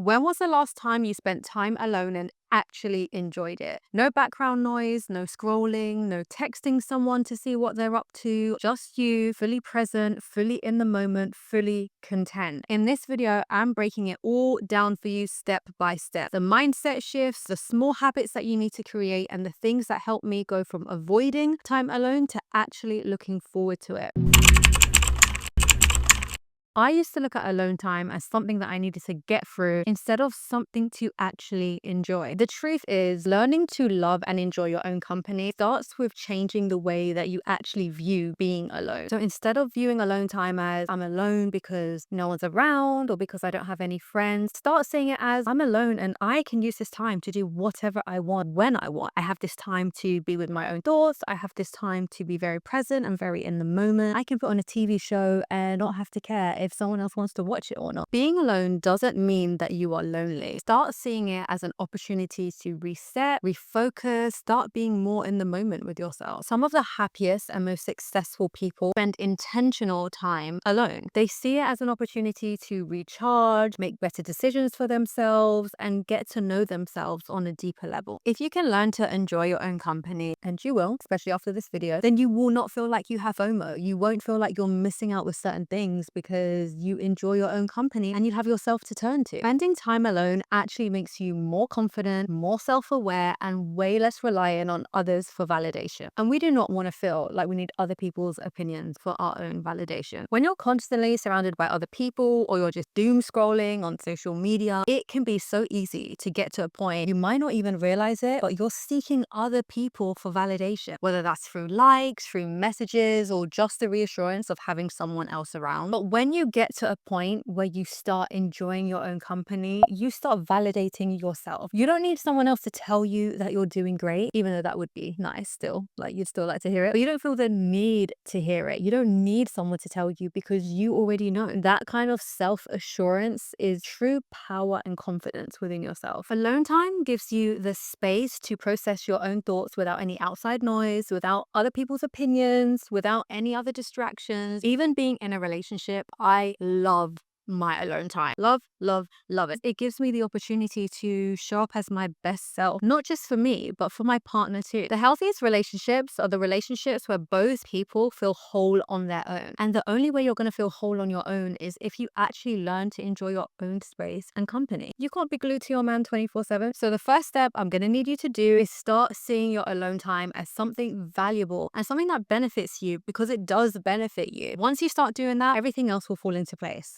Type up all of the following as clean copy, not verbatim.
When was the last time you spent time alone and actually enjoyed it? No background noise, no scrolling, no texting someone to see what they're up to. Just you, fully present, fully in the moment, fully content. In this video, I'm breaking it all down for you step by step. The mindset shifts, the small habits that you need to create, and the things that help me go from avoiding time alone to actually looking forward to it. I used to look at alone time as something that I needed to get through instead of something to actually enjoy. The truth is, learning to love and enjoy your own company starts with changing the way that you actually view being alone. So instead of viewing alone time as I'm alone because no one's around or because I don't have any friends, start seeing it as I'm alone and I can use this time to do whatever I want when I want. I have this time to be with my own thoughts. I have this time to be very present and very in the moment. I can put on a TV show and not have to care if someone else wants to watch it or not. Being alone doesn't mean that you are lonely. Start seeing it as an opportunity to reset, refocus, start being more in the moment with yourself. Some of the happiest and most successful people spend intentional time alone. They see it as an opportunity to recharge, make better decisions for themselves, and get to know themselves on a deeper level. If you can learn to enjoy your own company, and you will, especially after this video, then you will not feel like you have FOMO. You won't feel like you're missing out with certain things because you enjoy your own company and you have yourself to turn to. Spending time alone actually makes you more confident, more self-aware, and way less reliant on others for validation. And we do not want to feel like we need other people's opinions for our own validation. When you're constantly surrounded by other people or you're just doom scrolling on social media, it can be so easy to get to a point you might not even realize it, but you're seeking other people for validation, whether that's through likes, through messages, or just the reassurance of having someone else around. But when you get to a point where you start enjoying your own company, you start validating yourself. You don't need someone else to tell you that you're doing great, even though that would be nice still. Like, you'd still like to hear it, but you don't feel the need to hear it. You don't need someone to tell you because you already know. That kind of self-assurance is true power and confidence within yourself. Alone time gives you the space to process your own thoughts without any outside noise, without other people's opinions, without any other distractions. Even being in a relationship, I love my alone time. Love, love, love it. It gives me the opportunity to show up as my best self, not just for me, but for my partner too. The healthiest relationships are the relationships where both people feel whole on their own. And the only way you're going to feel whole on your own is if you actually learn to enjoy your own space and company. You can't be glued to your man 24/7. So the first step I'm going to need you to do is start seeing your alone time as something valuable and something that benefits you, because it does benefit you. Once you start doing that, everything else will fall into place.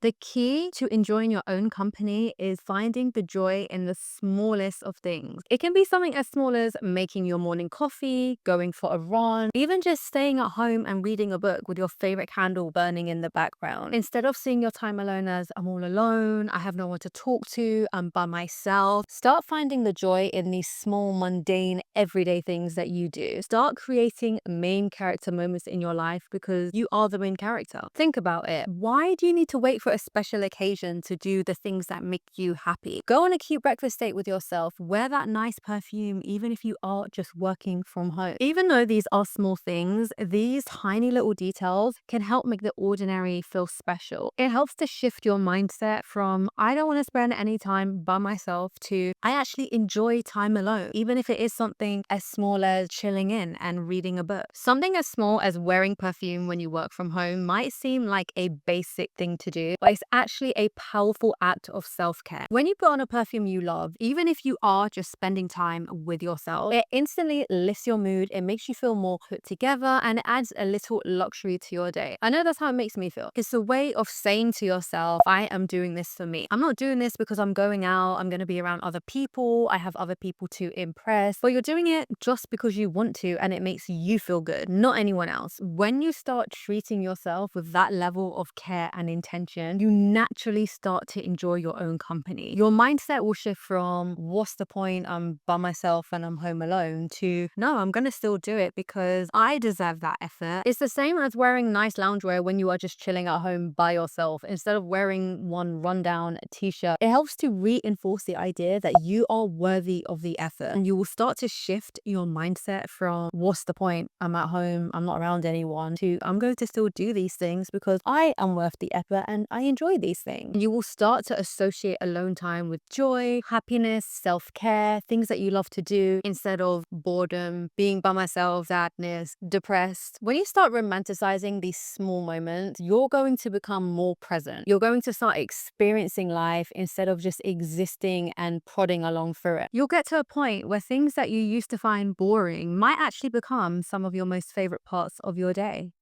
The key to enjoying your own company is finding the joy in the smallest of things. It can be something as small as making your morning coffee, going for a run, even just staying at home and reading a book with your favorite candle burning in the background. Instead of seeing your time alone as I'm all alone, I have no one to talk to, I'm by myself, start finding the joy in these small, mundane, everyday things that you do. Start creating main character moments in your life because you are the main character. Think about it. Why do you need to wait for a special occasion to do the things that make you happy? Go on a cute breakfast date with yourself. Wear that nice perfume, even if you are just working from home. Even though these are small things, these tiny little details can help make the ordinary feel special. It helps to shift your mindset from I don't want to spend any time by myself to I actually enjoy time alone, even if it is something as small as chilling in and reading a book. Something as small as wearing perfume when you work from home might seem like a basic thing to do, but it's actually a powerful act of self-care. When you put on a perfume you love, even if you are just spending time with yourself, it instantly lifts your mood, it makes you feel more put together, and it adds a little luxury to your day. I know that's how it makes me feel. It's a way of saying to yourself, I am doing this for me. I'm not doing this because I'm going out, I'm going to be around other people, I have other people to impress, but you're doing it just because you want to and it makes you feel good, not anyone else. When you start treating yourself with that level of care and intention, you naturally start to enjoy your own company. Your mindset will shift from what's the point, I'm by myself and I'm home alone, to no, I'm gonna still do it because I deserve that effort. It's the same as wearing nice loungewear when you are just chilling at home by yourself instead of wearing one rundown t-shirt. It helps to reinforce the idea that you are worthy of the effort, and you will start to shift your mindset from what's the point, I'm at home, I'm not around anyone, to I'm going to still do these things because I am worth the effort and I enjoy these things. You will start to associate alone time with joy, happiness, self-care, things that you love to do instead of boredom, being by myself, sadness, depressed. When you start romanticizing these small moments, you're going to become more present. You're going to start experiencing life instead of just existing and prodding along through it. You'll get to a point where things that you used to find boring might actually become some of your most favorite parts of your day.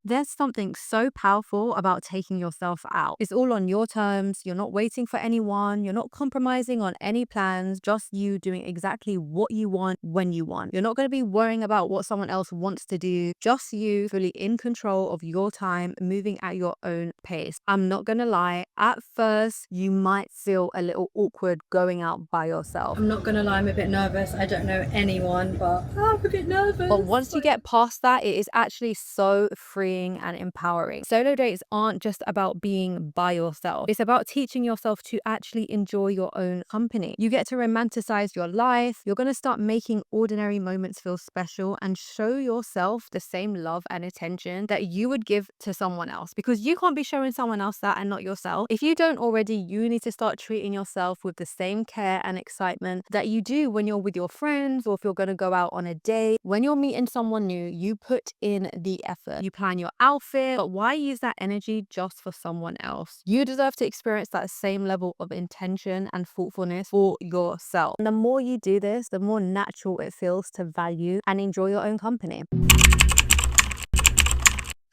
There's something so powerful about taking yourself out. It's all on your terms. You're not waiting for anyone. You're not compromising on any plans. Just you doing exactly what you want when you want. You're not going to be worrying about what someone else wants to do. Just you fully in control of your time, moving at your own pace. I'm not going to lie. At first, you might feel a little awkward going out by yourself. I'm not going to lie. I'm a bit nervous. I don't know anyone, but I'm a bit nervous. But once you get past that, it is actually so freeing and empowering. Solo dates aren't just about being by yourself. It's about teaching yourself to actually enjoy your own company. You get to romanticize your life. You're going to start making ordinary moments feel special and show yourself the same love and attention that you would give to someone else, because you can't be showing someone else that and not yourself. If you don't already, you need to start treating yourself with the same care and excitement that you do when you're with your friends, or if you're going to go out on a date. When you're meeting someone new, you put in the effort. You plan your outfit, but why use that energy just for someone else? You deserve to experience that same level of intention and thoughtfulness for yourself. And the more you do this, the more natural it feels to value and enjoy your own company.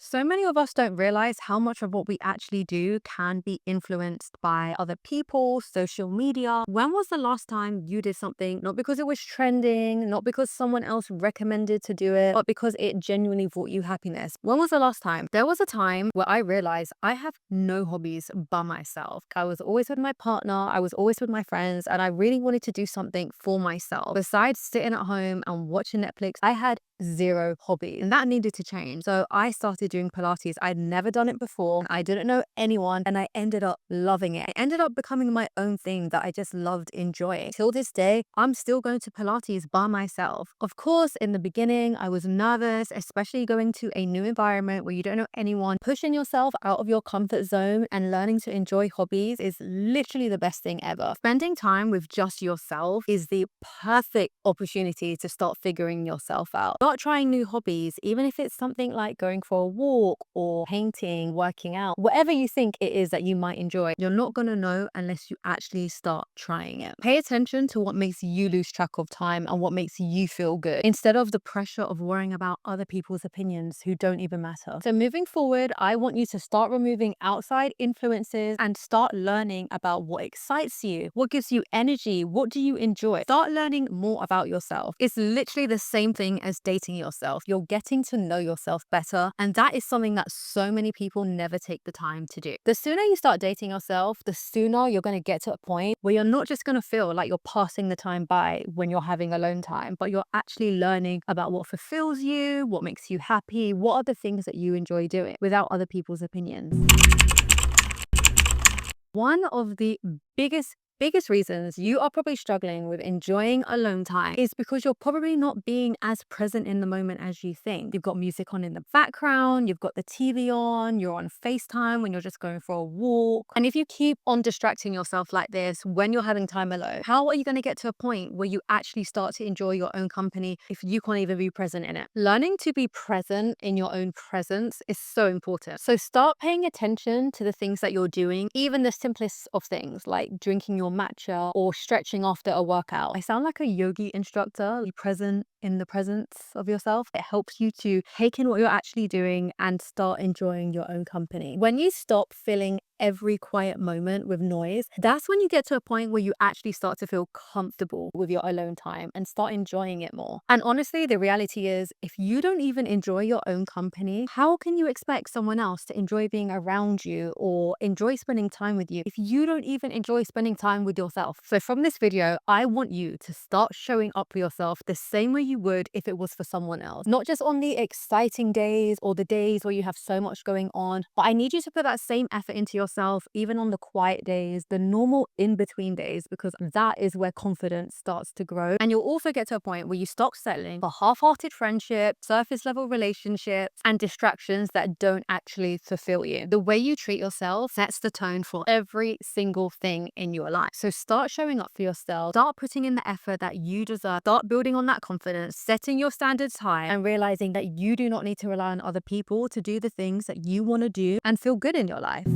So many of us don't realize how much of what we actually do can be influenced by other people, social media. When was the last time you did something, not because it was trending, not because someone else recommended to do it, but because it genuinely brought you happiness? When was the last time? There was a time where I realized I have no hobbies by myself. I was always with my partner, I was always with my friends, and I really wanted to do something for myself. Besides sitting at home and watching Netflix, I had zero hobbies, and that needed to change. So I started doing Pilates. I'd never done it before. I didn't know anyone, and I ended up loving it. It ended up becoming my own thing that I just loved enjoying. Till this day, I'm still going to Pilates by myself. Of course, in the beginning, I was nervous, especially going to a new environment where you don't know anyone. Pushing yourself out of your comfort zone and learning to enjoy hobbies is literally the best thing ever. Spending time with just yourself is the perfect opportunity to start figuring yourself out. Start trying new hobbies, even if it's something like going for a walk or painting, working out, whatever you think it is that you might enjoy. You're not going to know unless you actually start trying it. Pay attention to what makes you lose track of time and what makes you feel good, instead of the pressure of worrying about other people's opinions who don't even matter. So moving forward, I want you to start removing outside influences and start learning about what excites you, what gives you energy, what do you enjoy. Start learning more about yourself. It's literally the same thing as dating yourself. You're getting to know yourself better, and that is something that so many people never take the time to do. The sooner you start dating yourself, the sooner you're going to get to a point where you're not just going to feel like you're passing the time by when you're having alone time, but you're actually learning about what fulfills you, what makes you happy, what are the things that you enjoy doing without other people's opinions. One of the biggest reasons you are probably struggling with enjoying alone time is because you're probably not being as present in the moment as you think. You've got music on in the background, you've got the TV on, you're on FaceTime when you're just going for a walk. And if you keep on distracting yourself like this when you're having time alone, how are you going to get to a point where you actually start to enjoy your own company if you can't even be present in it? Learning to be present in your own presence is so important. So start paying attention to the things that you're doing, even the simplest of things like drinking your matcha or stretching after a workout. I sound like a yogi instructor. Be present in the presence of yourself. It helps you to take in what you're actually doing and start enjoying your own company. When you stop filling every quiet moment with noise, that's when you get to a point where you actually start to feel comfortable with your alone time and start enjoying it more. And honestly, the reality is, if you don't even enjoy your own company, how can you expect someone else to enjoy being around you or enjoy spending time with you if you don't even enjoy spending time with yourself? So from this video, I want you to start showing up for yourself the same way you would if it was for someone else. Not just on the exciting days or the days where you have so much going on, but I need you to put that same effort into yourself, even on the quiet days, the normal in-between days, because that is where confidence starts to grow. And you'll also get to a point where you stop settling for half-hearted friendships, surface level relationships, and distractions that don't actually fulfill you. The way you treat yourself sets the tone for every single thing in your life. So start showing up for yourself, start putting in the effort that you deserve, start building on that confidence, setting your standards high, and realizing that you do not need to rely on other people to do the things that you want to do and feel good in your life.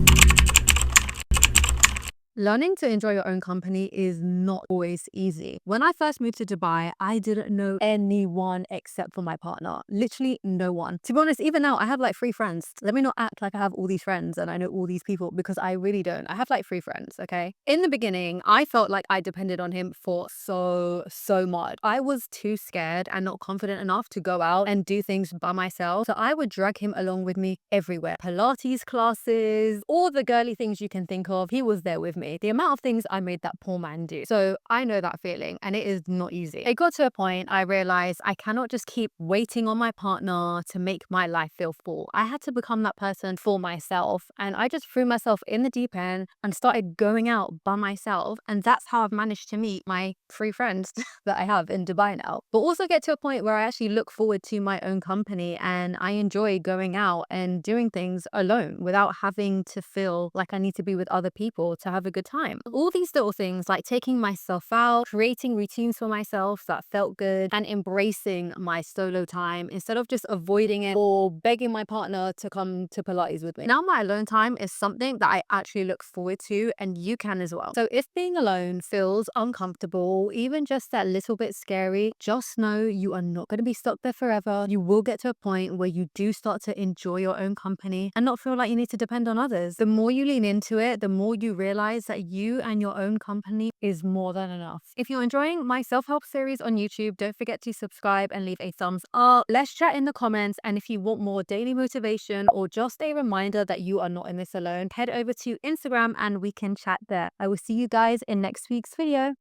Learning to enjoy your own company is not always easy. When I first moved to Dubai, I didn't know anyone except for my partner. Literally no one. To be honest, even now, I have like 3 friends. Let me not act like I have all these friends and I know all these people, because I really don't. I have like 3 friends, okay? In the beginning, I felt like I depended on him for so much. I was too scared and not confident enough to go out and do things by myself. So I would drag him along with me everywhere. Pilates classes, all the girly things you can think of, he was there with me. The amount of things I made that poor man do. So I know that feeling, and it is not easy. It got to a point I realized I cannot just keep waiting on my partner to make my life feel full. I had to become that person for myself, and I just threw myself in the deep end and started going out by myself. And that's how I've managed to meet my 3 friends that I have in Dubai now. But also get to a point where I actually look forward to my own company, and I enjoy going out and doing things alone without having to feel like I need to be with other people to have a good time. All these little things, like taking myself out, creating routines for myself that felt good, and embracing my solo time instead of just avoiding it or begging my partner to come to Pilates with me. Now my alone time is something that I actually look forward to, and you can as well. So if being alone feels uncomfortable, even just that little bit scary, just know you are not going to be stuck there forever. You will get to a point where you do start to enjoy your own company and not feel like you need to depend on others. The more you lean into it, the more you realize that you and your own company is more than enough. If you're enjoying my self-help series on YouTube, don't forget to subscribe and leave a thumbs up. Let's chat in the comments. And if you want more daily motivation or just a reminder that you are not in this alone, head over to Instagram and we can chat there. I will see you guys in next week's video.